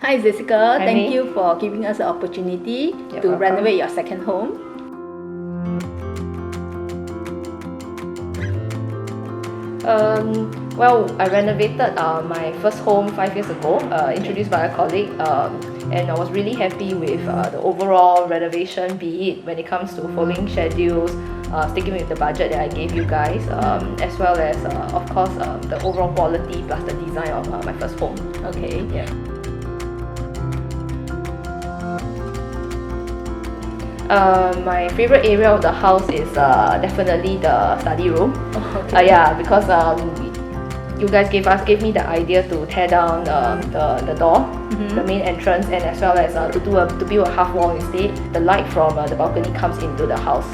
Hi Jessica, Hi, thank May. you for giving us the opportunity You're to welcome. renovate your second home. Well, I renovated my first home 5 years ago, introduced by a colleague, and I was really happy with the overall renovation, be it when it comes to following schedules, sticking with the budget that I gave you guys, as well as, of course, the overall quality plus the design of my first home. Okay. Yeah. My favorite area of the house is definitely the study room. Okay. Yeah, because you guys gave me the idea to tear down the door, the main entrance, and as well as to build a half wall instead. The light from the balcony comes into the house.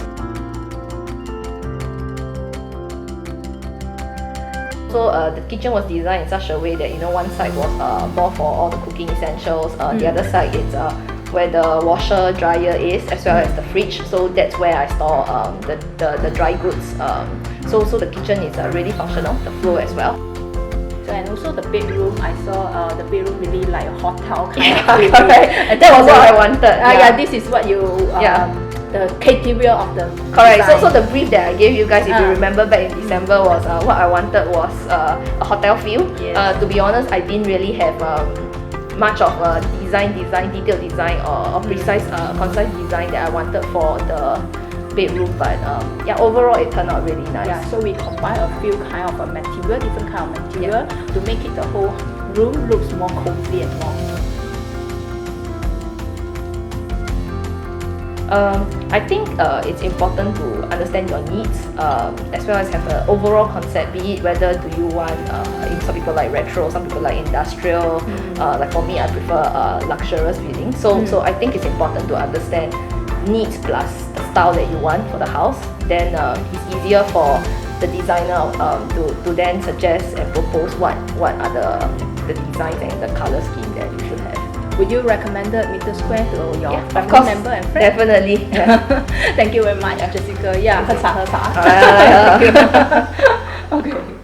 So the kitchen was designed in such a way that one side was more for all the cooking essentials. The other side is where the washer dryer is, as well as the fridge. So that's where I store the dry goods. So the kitchen is really functional. The floor as well. So, and also the bedroom, I saw the bedroom really like a hotel kind Yeah, of feeling. correct. And That was what I wanted. yeah, this is what you the criteria of the Correct. design. So the brief that I gave you guys, if you Ah. remember back in December, was what I wanted was a hotel feel. Yes. To be honest, I didn't really have much of a detailed design or precise, concise design that I wanted for the bedroom. But yeah, overall it turned out really nice. Yeah, so we combine a few kind of a material, different kind of material to make it the whole room looks more cozy and more. I think it's important to understand your needs, as well as have an overall concept, be it whether do you want, some people like retro, some people like industrial, like for me I prefer luxurious feeling. So I think it's important to understand needs plus the style that you want for the house. Then it's easier for the designer to then suggest and propose what are the designs and the color scheme that you should have. Would you recommend the meter square to your Yeah, of family course, member and friends? definitely. Thank you very much, Jessica. Yeah, 喝茶喝茶。Alright. Okay.